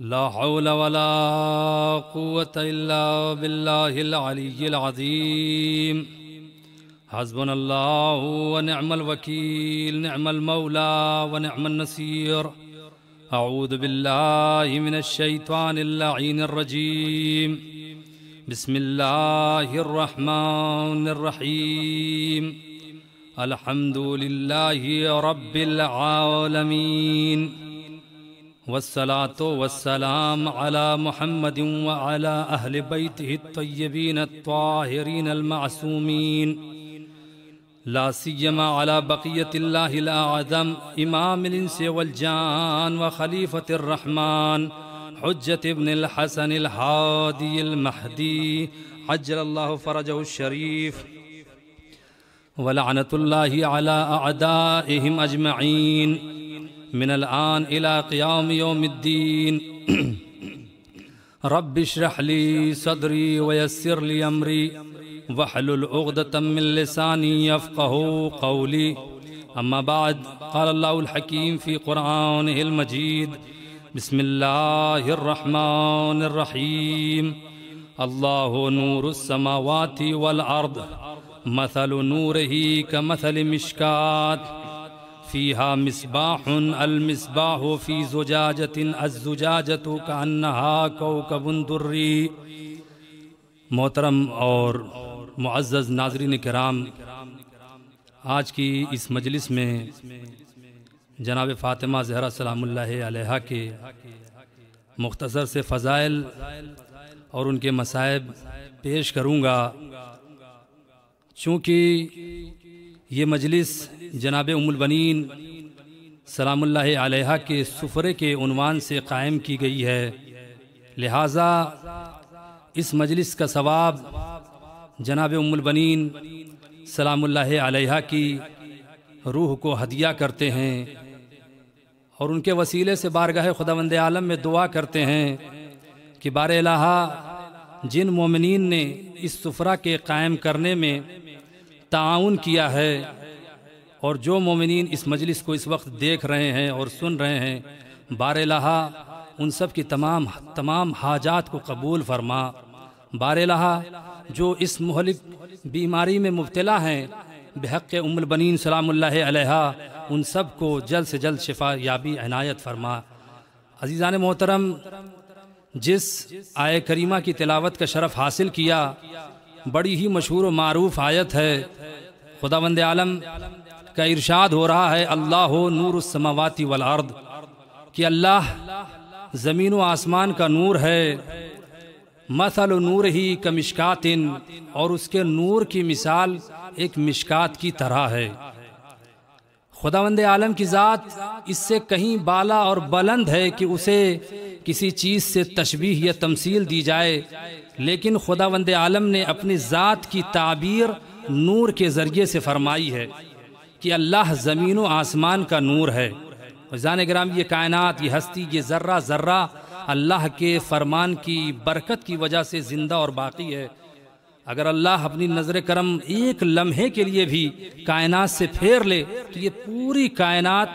لا حول ولا قوة إلا بالله العلي العظيم حسبنا الله ونعم الوكيل نعم المولى ونعم النصير أعوذ بالله من الشيطان اللعين الرجيم بسم الله الرحمن الرحيم الحمد لله رب العالمين والصلاة والسلام على محمد وعلى أهل بيته الطيبين الطاهرين المعصومين لا سيما على بقية الله الأعظم إمام الإنس والجان وخليفة الرحمن حجة ابن الحسن الهادي المهدي عجل الله فرجه الشريف ولعنة الله على أعدائهم أجمعين من الآن إلى قيام يوم الدين رب اشرح لي صدري ويسر لي أمري واحلل عقدة من لساني يفقه قولي أما بعد قال الله الحكيم في قرآنه المجيد بسم الله الرحمن الرحيم الله نور السماوات والأرض مثل نوره كمثل مشكاة فيها مصباح المصباح في زجاجة الزجاجة كأنها كوكب دري محترم اور معزز ناظرین کرام، آج کی اس مجلس میں جناب فاطمہ زہرا سلام اللہ علیہا کے مختصر سے فضائل اور ان کے مصائب پیش کروں گا۔ چونکہ یہ مجلس جناب ام البنین سلام اللہ علیہا کے سفرے کے عنوان سے قائم کی گئی ہے، لہٰذا اس مجلس کا ثواب جناب ام البنین سلام اللہ علیہا کی روح کو ہدیہ کرتے ہیں اور ان کے وسیلے سے بارگاہ خداوند عالم میں دعا کرتے ہیں کہ بار الہ جن مومنین نے اس سفرہ کے قائم کرنے میں تعاون کیا ہے اور جو مومنین اس مجلس کو اس وقت دیکھ رہے ہیں اور سن رہے ہیں، بار الہ ان سب کی تمام حاجات کو قبول فرما۔ بار الہ جو اس مہلک بیماری میں مبتلا ہیں، بحق ام البنین سلام اللہ علیہا ان سب کو جلد سے جلد شفا یابی عنایت فرما۔ عزیزان محترم، جس آیہ کریمہ کی تلاوت کا شرف حاصل کیا، بڑی ہی مشہور و معروف آیت ہے۔ خداوند عالم کا ارشاد ہو رہا ہے اللہ نور السماوات والارض، کہ اللہ زمین و آسمان کا نور ہے۔ مثل نور ہی کمشکات، اور اس کے نور کی مثال ایک مشکات کی طرح ہے۔ خداوند عالم کی ذات اس سے کہیں بالا اور بلند ہے کہ اسے کسی چیز سے تشبیہ یا تمثیل دی جائے، لیکن خداوند عالم نے اپنی ذات کی تعبیر نور کے ذریعے سے فرمائی ہے کہ اللہ زمین و آسمان کا نور ہے۔ عزیزان گرامی، یہ کائنات، یہ ہستی، یہ ذرہ ذرہ اللہ کے فرمان کی برکت کی وجہ سے زندہ اور باقی ہے۔ اگر اللہ اپنی نظر کرم ایک لمحے کے لیے بھی کائنات سے پھیر لے تو یہ پوری کائنات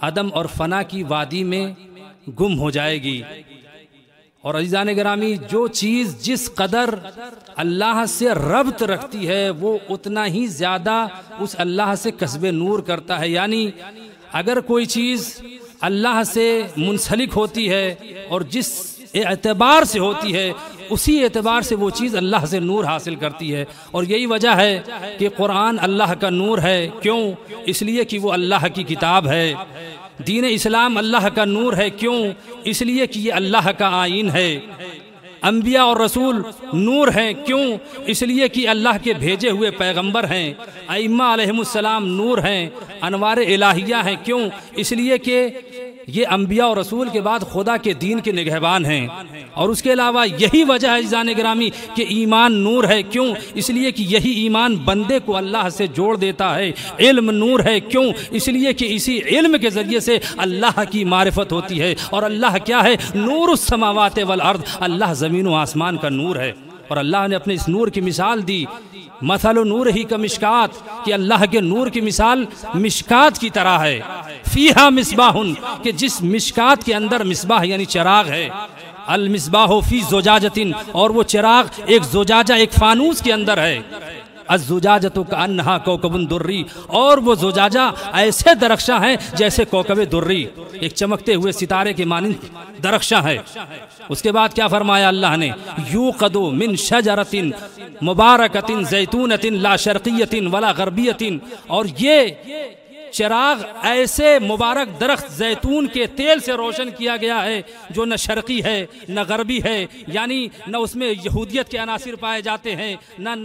عدم اور فنا کی وادی میں گم ہو جائے گی۔ اور عزیزان گرامی، جو چیز جس قدر اللہ سے ربط رکھتی ہے وہ اتنا ہی زیادہ اس اللہ سے کسب نور کرتا ہے۔ یعنی اگر کوئی چیز اللہ سے منسلک ہوتی ہے اور جس اعتبار سے ہوتی ہے، اسی اعتبار سے وہ چیز اللہ سے نور حاصل کرتی ہے۔ اور یہی وجہ ہے کہ قرآن اللہ کا نور ہے۔ کیوں؟ اس لیے کہ وہ اللہ کی کتاب ہے۔ دین اسلام اللہ کا نور ہے۔ کیوں؟ اس لیے کہ یہ اللہ کا آئین ہے۔ انبیاء اور رسول نور ہیں۔ کیوں؟ اس لیے کہ اللہ کے بھیجے ہوئے پیغمبر ہیں۔ ائمہ علیہم السلام نور ہیں، انوار الہیہ ہیں۔ کیوں؟ اس لیے کہ یہ انبیاء اور رسول کے بعد خدا کے دین کے نگہبان ہیں۔ اور اس کے علاوہ یہی وجہ ہے عزیزان گرامی کہ ایمان نور ہے۔ کیوں؟ اس لیے کہ یہی ایمان بندے کو اللہ سے جوڑ دیتا ہے۔ علم نور ہے۔ کیوں؟ اس لیے کہ اسی علم کے ذریعے سے اللہ کی معرفت ہوتی ہے۔ اور اللہ کیا ہے؟ نور السماوات والارض، اللہ زمین و آسمان کا نور ہے۔ اور اللہ نے اپنے اس نور کی مثال دی، مثل نور ہی کا مشکات، کہ اللہ کے نور کی مثال مشکات کی طرح ہے۔ فیہا مصباح، کہ جس مشکات کے اندر مصباح یعنی چراغ ہے، المصباح فی زجاجۃ، اور وہ چراغ ایک زجاجہ ایک فانوس کے اندر ہے، الزجاجۃ کأنہا کوکب دری، اور وہ زجاجہ ایسے درخشاں ہیں جیسے کوکب دری، ایک چمکتے ہوئے ستارے کے مانند درخشاں ہے۔ اس کے بعد کیا فرمایا اللہ نے، یوقد من شجرۃ مبارکۃ زیتونۃ لا شرقیۃ ولا غربیۃ، اور یہ چراغ ایسے مبارک درخت زیتون کے تیل سے روشن کیا گیا ہے جو نہ شرقی ہے نہ غربی ہے، یعنی نہ اس میں یہودیت کے عناصر پائے جاتے ہیں نہ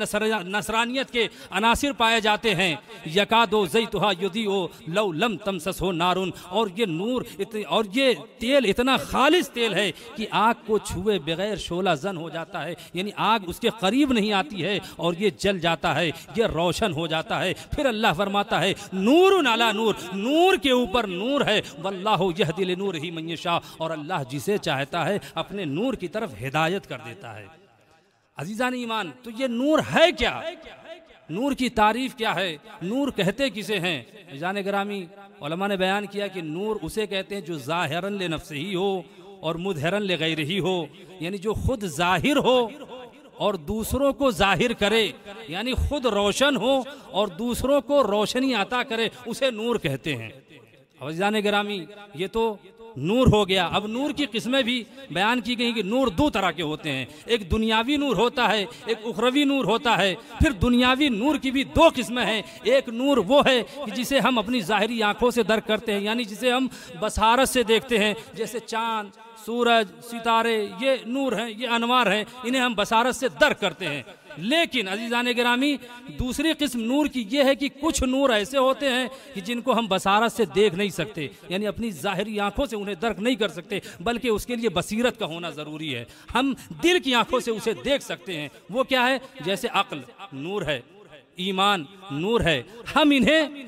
نصرانیت کے عناصر پائے جاتے ہیں۔ یکادو زیتھا یضیء لو لم تمسسہ نار، اور یہ نور اور یہ تیل اتنا خالص تیل ہے کہ آگ کو چھوئے بغیر شعلہ زن ہو جاتا ہے، یعنی آگ اس کے قریب نہیں آتی ہے اور یہ جل جاتا ہے، یہ روشن ہو جاتا ہے۔ پھر اللہ فرماتا ہے نور علی نور، نور کے اوپر نور ہے، واللہ یہدی لنورہ من یشاء، اور اللہ جسے چاہتا ہے اپنے نور کی طرف ہدایت کر دیتا ہے۔ عزیزان ایمان، تو یہ نور ہے کیا؟ نور کی تعریف کیا ہے؟ نور کہتے کسے ہیں؟ عزیزان گرامی، علماء نے بیان کیا کہ نور اسے کہتے ہیں جو ظاہراً لنفسہ ہو اور مظہراً لغیرہ ہو، یعنی جو خود ظاہر ہو اور دوسروں کو ظاہر کرے، یعنی خود روشن ہو اور دوسروں کو روشنی عطا کرے، اسے نور کہتے ہیں۔ عزیزان گرامی، یہ تو نور ہو گیا۔ اب نور کی قسمیں بھی بیان کی گئی کہ نور دو طرح کے ہوتے ہیں، ایک دنیاوی نور ہوتا ہے، ایک اخروی نور ہوتا ہے۔ پھر دنیاوی نور کی بھی دو قسمیں ہیں، ایک نور وہ ہے کہ جسے ہم اپنی ظاہری آنکھوں سے درک کرتے ہیں، یعنی جسے ہم بصارت سے دیکھتے ہیں، جیسے چاند، سورج، ستارے، یہ نور ہیں، یہ انوار ہیں، انہیں ہم بصارت سے درک کرتے ہیں۔ لیکن عزیزان گرامی، دوسری قسم نور کی یہ ہے کہ کچھ نور ایسے ہوتے ہیں کہ جن کو ہم بصارت سے دیکھ نہیں سکتے، یعنی اپنی ظاہری آنکھوں سے انہیں درک نہیں کر سکتے، بلکہ اس کے لیے بصیرت کا ہونا ضروری ہے۔ ہم دل کی آنکھوں سے اسے دیکھ سکتے ہیں۔ وہ کیا ہے؟ جیسے عقل نور ہے، ایمان نور ہے، ہم انہیں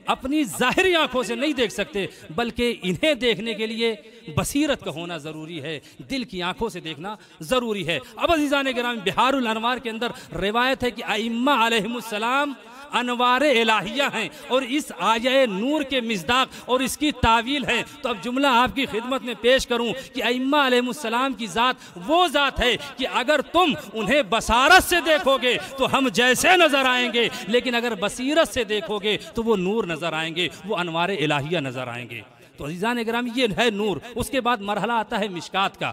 اپنی ظاہری آنکھوں سے نہیں دیکھ سکتے، بلکہ انہیں دیکھنے کے لیے بصیرت کا ہونا ضروری ہے، دل کی آنکھوں سے دیکھنا ضروری ہے۔ اب عزیزان گرامی، بحار الانوار کے اندر روایت ہے کہ ائمہ علیہم السلام انوار الہیہ ہیں، اور اس آیہ نور کے مصداق اور اس کی تعویل ہے۔ تو اب جملہ آپ کی خدمت میں پیش کروں کہ ائمہ علیہم السلام کی ذات وہ ذات ہے کہ اگر تم انہیں بصارت سے دیکھو گے تو ہم جیسے نظر آئیں گے، لیکن اگر بصیرت سے دیکھو گے تو وہ نور نظر آئیں گے، وہ انوار الہیہ نظر آئیں گے۔ تو عزیزان گرامی، یہ ہے نور۔ اس کے بعد مرحلہ آتا ہے مشکات کا،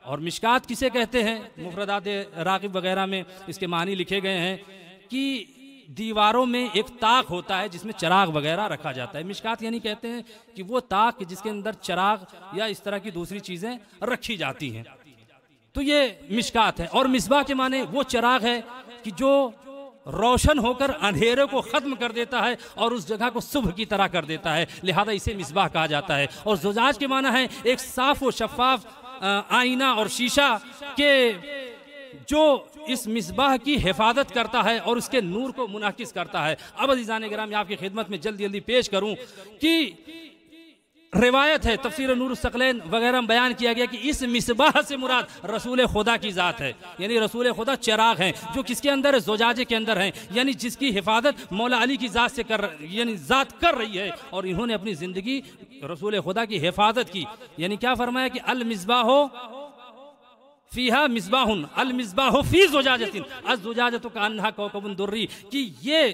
اور مشکات کسے کہتے ہیں؟ مفردات راغب وغیرہ میں اس کے معنی لکھے گئے ہیں کہ دیواروں میں ایک طاق ہوتا ہے جس میں چراغ وغیرہ رکھا جاتا ہے۔ مشکات یعنی کہتے ہیں کہ وہ طاق جس کے اندر چراغ یا اس طرح کی دوسری چیزیں رکھی جاتی ہیں، تو یہ مشکات ہے۔ اور مصباح کے معنی وہ چراغ ہے کہ جو روشن ہو کر اندھیرے کو ختم کر دیتا ہے اور اس جگہ کو صبح کی طرح کر دیتا ہے، لہذا اسے مصباح کہا جاتا ہے۔ اور زجاج کے معنی ہے ایک صاف و شفاف آئینہ اور شیشہ کہ جو اس مصباح کی حفاظت کرتا ہے اور اس کے نور کو منعکس کرتا ہے۔ اب عزیزان گرامی، آپ کی خدمت میں جلدی جلدی پیش کروں کہ روایت ہے، تفسیر نور الثقلین وغیرہ میں بیان کیا گیا کہ اس مصباح سے مراد رسول خدا کی ذات ہے، یعنی رسول خدا چراغ ہیں جو کس کے اندر ہے؟ زجاجے کے اندر ہیں، یعنی جس کی حفاظت مولا علی کی ذات سے ذات کر رہی ہے، اور انہوں نے اپنی زندگی رسول خدا کی حفاظت کی۔ یعنی کیا فرمایا کہ المصباح فیہا مصباح، المصباح فی زجاجۃ الزجاجۃ کأنہا کوکب دری، کہ یہ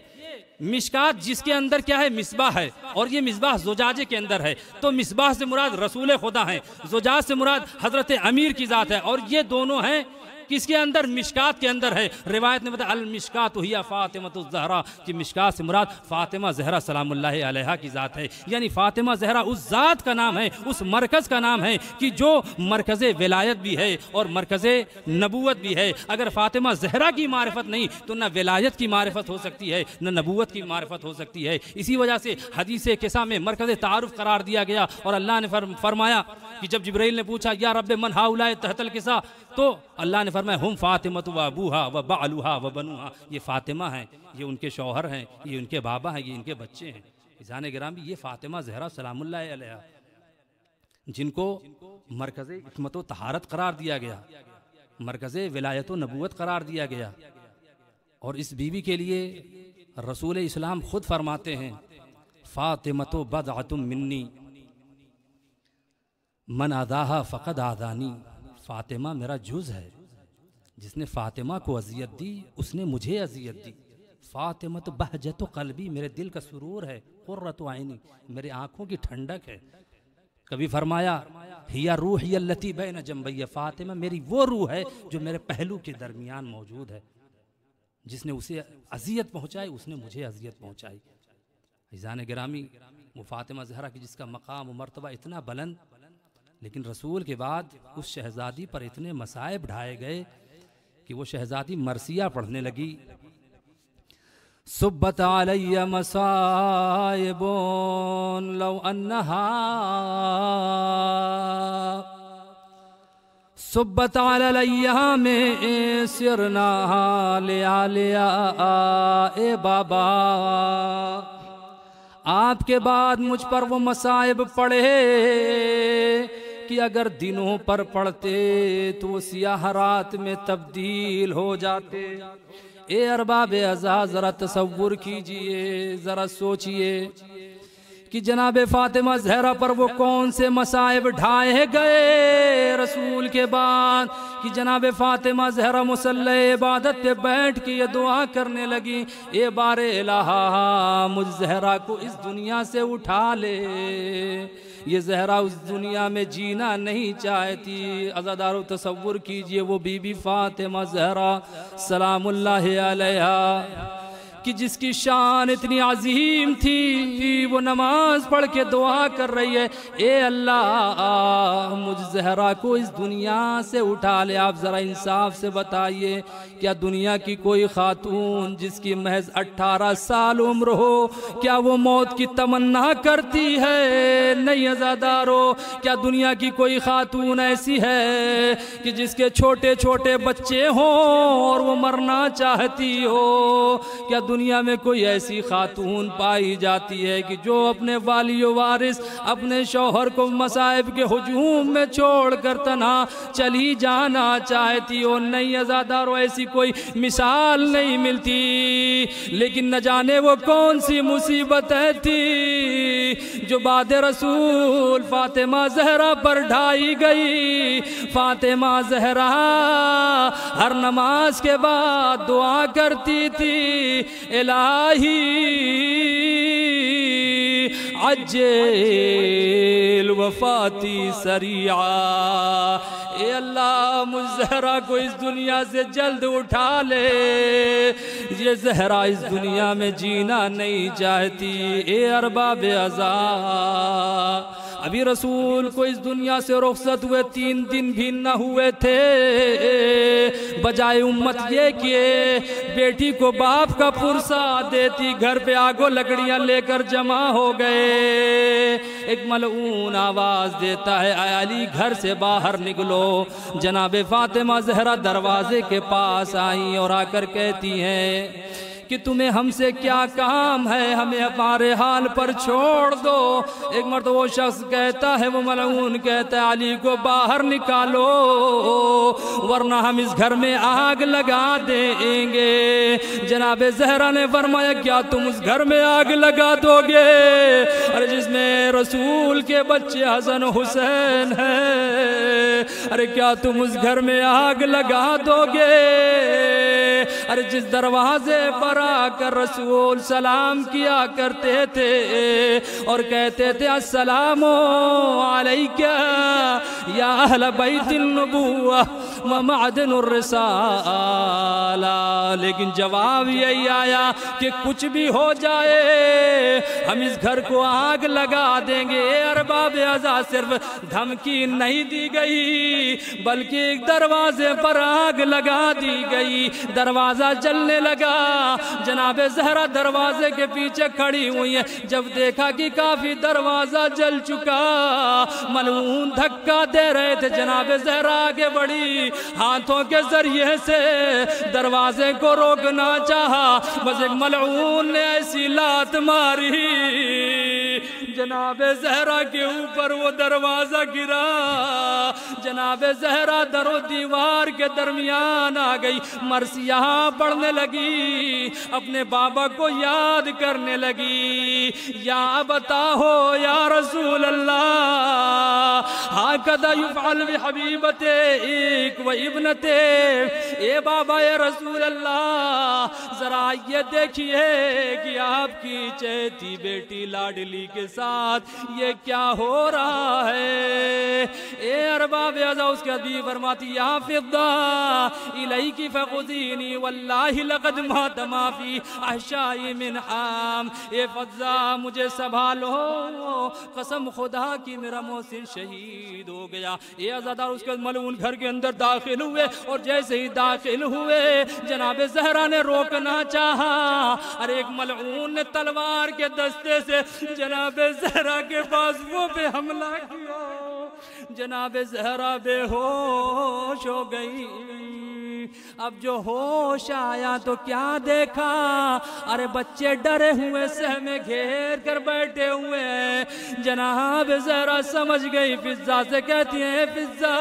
مشکات جس کے اندر کیا ہے؟ مصباح ہے، اور یہ مصباح زجاجے کے اندر ہے۔ تو مصباح سے مراد رسول خدا ہیں، زجاج سے مراد حضرت امیر کی ذات ہے، اور یہ دونوں ہیں کس کے اندر؟ مشکات کے اندر ہے۔ روایت نے بتایا المشکات ہی فاطمہ الزہرا، کہ مشکات سے مراد فاطمہ زہرا سلام اللہ علیہا کی ذات ہے، یعنی فاطمہ زہرا اس ذات کا نام ہے، اس مرکز کا نام ہے کہ جو مرکز ولایت بھی ہے اور مرکز نبوت بھی ہے۔ اگر فاطمہ زہرا کی معرفت نہیں تو نہ ولایت کی معرفت ہو سکتی ہے نہ نبوت کی معرفت ہو سکتی ہے۔ اسی وجہ سے حدیث کسا میں مرکز تعارف قرار دیا گیا، اور اللہ نے فرمایا کہ جب جبرائیل نے پوچھا یا رب من ہؤلاء تحت الکسا، تو اللہ نے فرمایا ہم فاطمہ و ابوہا و بعلوہا و بنوہا، یہ فاطمہ ہیں، یہ ان کے شوہر ہیں، یہ ان کے بابا ہیں، یہ ان کے بچے ہیں۔ عزیزان گرامی، یہ فاطمہ زہرا سلام اللہ علیہا جن کو مرکز عصمت و طہارت قرار دیا گیا، مرکز ولایت و نبوت قرار دیا گیا، اور اس بیوی کے لیے رسول اسلام خود فرماتے ہیں فاطمۃ بضعۃ منی من آذاہا فقد آذانی، فاطمہ میرا جز ہے، جس نے فاطمہ کو اذیت دی اس نے مجھے اذیت دی۔ فاطمۃ بہجۃ قلبی، میرے دل کا سرور ہے، قرۃ عینی، میرے آنکھوں کی ٹھنڈک ہے۔ کبھی فرمایا ہی روحی التی بین جنبی، فاطمہ میری وہ روح ہے جو میرے پہلو کے درمیان موجود ہے، جس نے اسے اذیت پہنچائی اس نے مجھے اذیت پہنچائی۔ عزیزان گرامی، وہ فاطمہ زہرا کی جس کا مقام و مرتبہ اتنا بلند، لیکن رسول کے بعد اس شہزادی پر اتنے مصائب ڈھائے گئے کہ وہ شہزادی مرثیہ پڑھنے لگی۔ صبت علی مصائب لو انہا صبت علی الیام سرنا لیا اے بابا، آپ کے بعد مجھ پر وہ مصائب پڑے کہ اگر دنوں پر پڑھتے تو وہ سیاہ رات میں تبدیل ہو جاتے۔ اے ارباب عزا ذرا تصور کیجئے، ذرا سوچئے کہ جناب فاطمہ زہرا پر وہ کون سے مصائب ڈھائے گئے رسول کے بعد کہ جناب فاطمہ زہرا مصلی عبادت پہ بیٹھ کے یہ دعا کرنے لگی، اے بار الہ مجھ زہرا کو اس دنیا سے اٹھا لے، یہ زہرا اس دنیا میں جینا نہیں چاہتی۔ عزادارو تصور کیجئے وہ بی بی فاطمہ زہرا سلام اللہ علیہا کہ جس کی شان اتنی عظیم تھی، وہ نماز پڑھ کے دعا کر رہی ہے، اے اللہ مجھ زہرا کو اس دنیا سے اٹھا لے۔ آپ ذرا انصاف سے بتائیے، کیا دنیا کی کوئی خاتون جس کی محض 18 سال عمر ہو، کیا وہ موت کی تمنا کرتی ہے؟ نہیں عزادارو، کیا دنیا کی کوئی خاتون ایسی ہے کہ جس کے چھوٹے چھوٹے بچے ہوں اور وہ مرنا چاہتی ہو؟ کیا دنیا میں کوئی ایسی خاتون پائی جاتی ہے کہ جو اپنے والی و وارث اپنے شوہر کو مصائب کے ہجوم میں چھوڑ کر تنہا چلی جانا چاہتی ہو؟ نہیں عزادارو، ایسی کوئی مثال نہیں ملتی۔ لیکن نہ جانے وہ کون سی مصیبت تھی جو بعد رسول فاطمہ زہرا پر ڈھائی گئی۔ فاطمہ زہرا ہر نماز کے بعد دعا کرتی تھی، الہی عجل وفاتی سریعا، اے اللہ مجھ زہرا کو اس دنیا سے جلد اٹھا لے، یہ زہرا اس دنیا میں جینا نہیں چاہتی۔ اے ارباب عزا، ابھی رسول کو اس دنیا سے رخصت ہوئے 3 دن بھی نہ ہوئے تھے، بجائے امت یہ کہ بیٹی کو باپ کا پرسہ دیتی، گھر پہ آگ و لکڑیاں لے کر جمع ہو گئے۔ ایک ملعون آواز دیتا ہے، اے علی گھر سے باہر نکلو۔ جناب فاطمہ زہرا دروازے کے پاس آئیں اور آ کر کہتی ہیں کہ تمہیں ہم سے کیا کام ہے، ہمیں ہمارے حال پر چھوڑ دو۔ ایک مرتبہ وہ شخص کہتا ہے، وہ ملعون کہتا ہے، علی کو باہر نکالو ورنہ ہم اس گھر میں آگ لگا دیں گے۔ جناب زہرا نے فرمایا، کیا تم اس گھر میں آگ لگا دو گے ارے جس میں رسول کے بچے حسن حسین ہیں؟ ارے کیا تم اس گھر میں آگ لگا دو گے ارے جس دروازے پر آ کر رسول سلام کیا کرتے تھے اور کہتے تھے السلام علیکہ یا اہل بیت النبوہ ومعدن الرسالہ، لیکن جواب یہی آیا کہ کچھ بھی ہو جائے ہم اس گھر کو آگ لگا دیں گے۔ اے ارباب عزا، صرف دھمکی نہیں دی گئی بلکہ ایک دروازے پر آگ لگا دی گئی، دروازہ جلنے لگا۔ جناب زہرا دروازے کے پیچھے کھڑی ہوئی ہے، جب دیکھا کہ کافی دروازہ جل چکا، ملعون دھکا دے رہے تھے، جناب زہرا آگے بڑھی، ہاتھوں کے ذریعے سے دروازے کو روکنا چاہا، بس ایک ملعون نے ایسی لات ماری جناب زہرا کے اوپر وہ دروازہ گرا، جناب زہرا در و دیوار کے درمیان آ گئی، مرثیہ پڑھنے لگی، اپنے بابا کو یاد کرنے لگی، یا ابتا ہو یا رسول اللہ ہاکذا یفعل بحبیبت ایک و ابنت، اے بابا اے رسول اللہ ذرا یہ دیکھیے کہ آپ کی چہتی بیٹی لاڈلی کے ساتھ یہ کیا ہو رہا ہے۔ اے ارباب ازا اس کے حبیب فرماتی یا فضہ الیکی فخذینی واللہ لقد مات ما فی احشائی من حام، اے فضہ مجھے سنبھالو، قسم خدا کی میرا محسن شہید ہو گیا۔ اے عزادار اس کے ملعون گھر کے اندر داخل ہوئے، اور جیسے ہی داخل ہوئے جناب زہرا نے روکنا چاہا، اور ایک ملعون نے تلوار کے دستے سے جناب زہرا کے بازوؤں پہ حملہ کیا، جناب زہرا بے ہوش ہو گئی۔ اب جو ہوش آیا تو کیا دیکھا، ارے بچے ڈرے ہوئے سہمے گھیر کر بیٹھے ہوئے ہیں۔ جناب زہرا سمجھ گئی، فضہ سے کہتی ہیں فضہ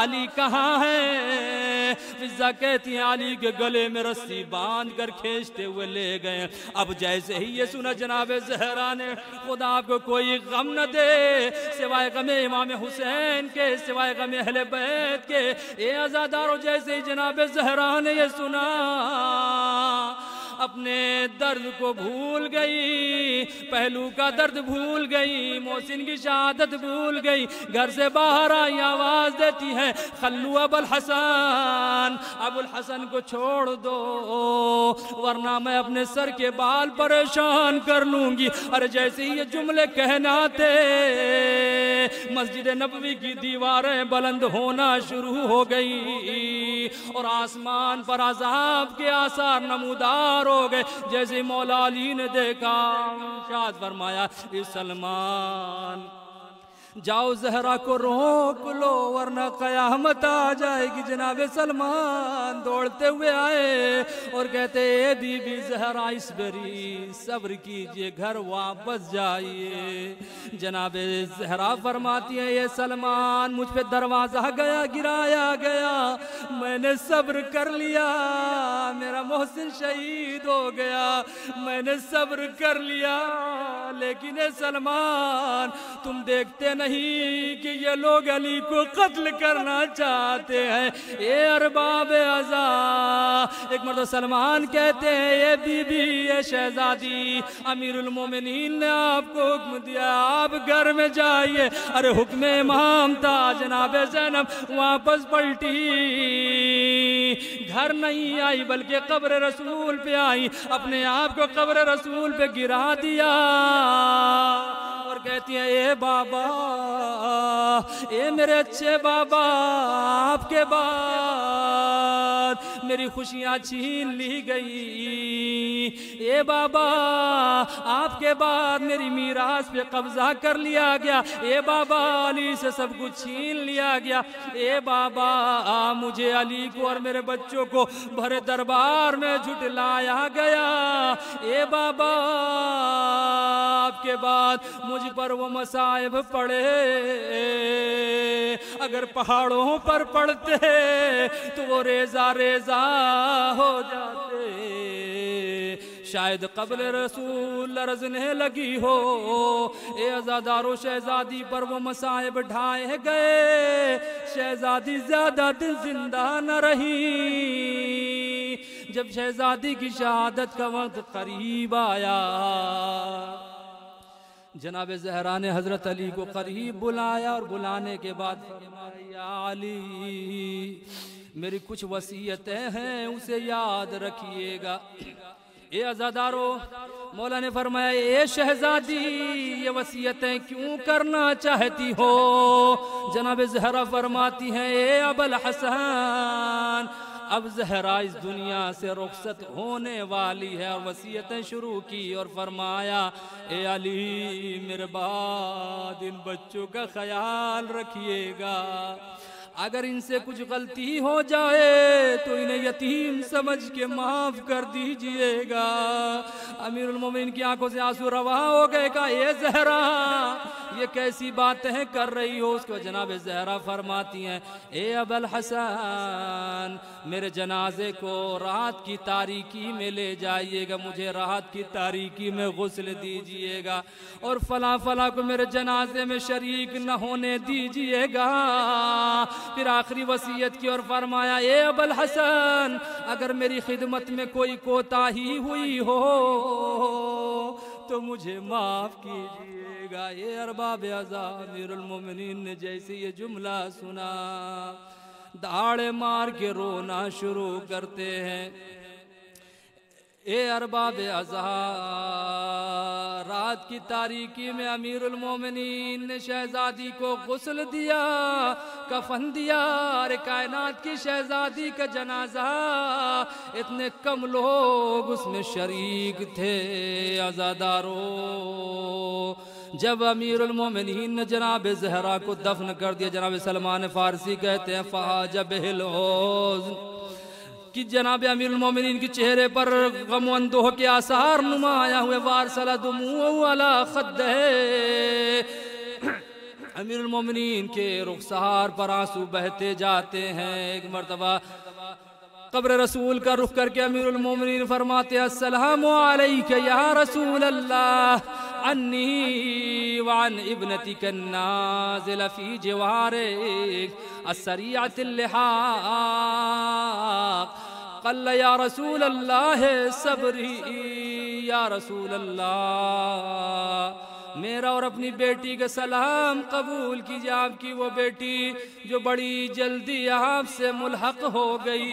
علی کہاں ہے؟ فضہ کہتی ہیں علی کے گلے میں رسی باندھ کر کھینچتے ہوئے لے گئے۔ اب جیسے ہی یہ سنا جناب زہرا نے، خدا کو کوئی غم نہ دے سوائے غم امام حسین کے، سوائے غم اہل بیت کے، اے عزادارو جیسے ہی جناب زہرا نے یہ سنا اپنے درد کو بھول گئی، پہلو کا درد بھول گئی، محسن کی شہادت بھول گئی، گھر سے باہر آئی آواز دیتی ہے خلو ابو الحسن، ابو الحسن کو چھوڑ دو ورنہ میں اپنے سر کے بال پریشان کر لوں گی۔ اور جیسے ہی یہ جملے کہنا تھے مسجد نبوی کی دیواریں بلند ہونا شروع ہو گئی، اور آسمان پر عذاب کے آثار نمودار ہو گئے۔ جیسے مولا علی نے دیکھا ارشاد فرمایا اے سلمان جاؤ زہرا کو روک لو ورنہ قیامت آ جائے گی۔ جناب سلمان دوڑتے ہوئے آئے اور کہتے اے بی بی زہرا اسبری، صبر کیجئے، گھر واپس جائیے۔ جناب زہرا فرماتی ہیں اے سلمان مجھ پہ دروازہ گرایا گیا، میں نے صبر کر لیا، میرا محسن شہید ہو گیا، میں نے صبر کر لیا، لیکن اے سلمان تم دیکھتے نہیں کہ یہ لوگ علی کو قتل کرنا چاہتے ہیں۔ اے ارباب ازا ایک مرتبہ سلمان کہتے ہیں اے بی بی اے شہزادی امیر المومنین نے آپ کو حکم دیا آپ گھر میں جائیے۔ ارے حکم امام تھا، جناب زینب واپس پلٹی، گھر نہیں آئی بلکہ قبر رسول پہ آئی، اپنے آپ کو قبر رسول پہ گرا دیا اور کہتی ہیں اے بابا اے میرے اچھے بابا آپ کے بعد میری خوشیاں چھین لی گئی، اے بابا آپ کے بعد میری میراث پہ قبضہ کر لیا گیا، اے بابا علی سے سب کچھ چھین لیا گیا، اے بابا مجھے علی کو اور میرے بچوں کو بھرے دربار میں جھٹلایا گیا، اے بابا آپ کے بعد مجھ پر وہ مصائب پڑے، اگر پہاڑوں پر پڑتے تو وہ ریزہ ریزہ ہو جاتے، شاید قبر رسول لرزنے لگی ہو، اے عزادارو شہزادی پر وہ مصائب ڈھائے گئے، شہزادی زیادہ دن زندہ نہ رہی۔ جب شہزادی کی شہادت کا وقت قریب آیا جناب زہرا نے حضرت علی کو قریب بلایا اور بلانے کے بعد فرمایا یا علی میری کچھ وصیتیں ہیں اسے یاد رکھیے گا۔ اے عزادارو مولا نے فرمایا اے شہزادی یہ وصیتیں کیوں کرنا چاہتی ہو؟ جناب زہرا فرماتی ہیں اے ابو الحسن اب زہرا اس دنیا سے رخصت ہونے والی ہے، اور وصیتیں شروع کی اور فرمایا اے علی میرے بعد ان بچوں کا خیال رکھیے گا، اگر ان سے کچھ غلطی ہو جائے تو انہیں یتیم سمجھ کے معاف کر دیجئے گا۔ امیر المومنین کی آنکھوں سے آنسو رواں ہو گئے، کہا اے زہرا یہ کیسی باتیں کر رہی ہو؟ اس کو جناب زہرا فرماتی ہیں اے ابا الحسن میرے جنازے کو رات کی تاریکی میں لے جائیے گا، مجھے رات کی تاریکی میں غسل دیجئے گا، اور فلاں فلاں کو میرے جنازے میں شریک نہ ہونے دیجئے گا۔ پھر آخری وصیت کی اور فرمایا اے ابا الحسن اگر میری خدمت میں کوئی کوتاہی ہوئی ہو تو مجھے معاف کیجئے گا۔ اے ارباب اعضاء امیر المومنین نے جیسے یہ جملہ سنا دھاڑے مار کے رونا شروع کرتے ہیں۔ اے ارباب اعضاء رات کی تاریکی میں امیر المومنین نے شہزادی کو غسل دیا، کفن دیا، اور کائنات کی شہزادی کا جنازہ اتنے کم لوگ اس میں شریک تھے۔ عزادارو جب امیر المومنین نے جناب زہرا کو دفن کر دیا، جناب سلمان فارسی کہتے ہیں فحاج بہ الحزن کہ جناب امیر المومنین کے چہرے پر غم و اندوہ کے آثار نمایاں ہوئے، وارسل دموع علی خدہ امیر المومنین کے رخسار پر آنسو بہتے جاتے ہیں۔ ایک مرتبہ قبر رسول کا رخ کر کے امیر المومنین فرماتے ہیں السلام علیک یا رسول اللہ عنی وعن ابنتک النازل فی جوارک السریعۃ اللحاق قل یا رسول اللہ صبری یا رسول اللہ میرا اور اپنی بیٹی کا سلام قبول کیجئے، آپ کی وہ بیٹی جو بڑی جلدی آپ سے ملحق ہو گئی،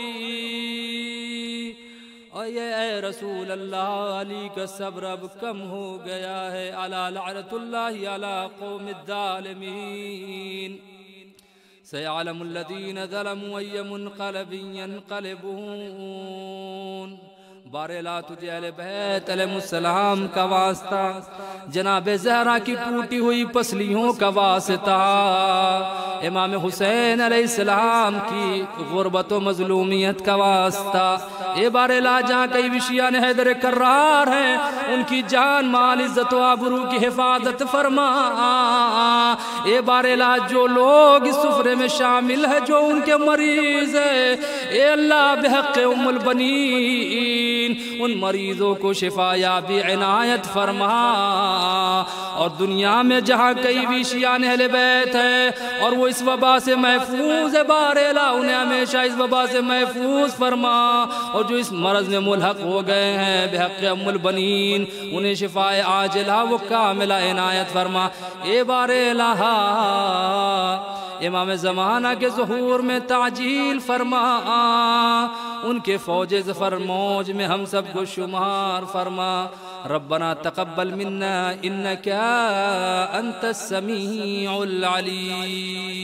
اور یہ اے رسول اللہ علی کا صبر اب کم ہو گیا ہے۔ الا لعنۃ اللہ علی قوم الظالمین سيعلم الذين ظلموا أي منقلب ينقلبون۔ بارلا تجھے اہل بیت علیہ السلام کا واسطہ، جناب زہرا کی ٹوٹی ہوئی پسلیوں کا واسطہ، امام حسین علیہ السلام کی غربت و مظلومیت کا واسطہ، اے بارلا جہاں کئی وشیان حیدر کرار ہیں ان کی جان مال عزت و آبرو کی حفاظت فرما۔ اے بارلا جو لوگ اس سفرے میں شامل ہیں جو ان کے مریض ہیں، اے اللہ بحق ام البنین ان مریضوں کو شفا یابی عنایت فرما، اور دنیا میں جہاں کئی ویشیان اہل بیت ہیں اور وہ اس وبا سے محفوظ ہے، بار الہ انہیں ہمیشہ اس وبا سے محفوظ فرما، اور جو اس مرض میں ملحق ہو گئے ہیں بحق ام البنین انہیں شفا عاجلہ و کاملہ عنایت فرما۔ اے بار الہ امام زمانہ کے ظہور میں تعجیل فرما، ان کے فوج ظفر موج میں ہم سب کو شمار فرما۔ ربنا تقبل منا انکا انت السمیع العلیم۔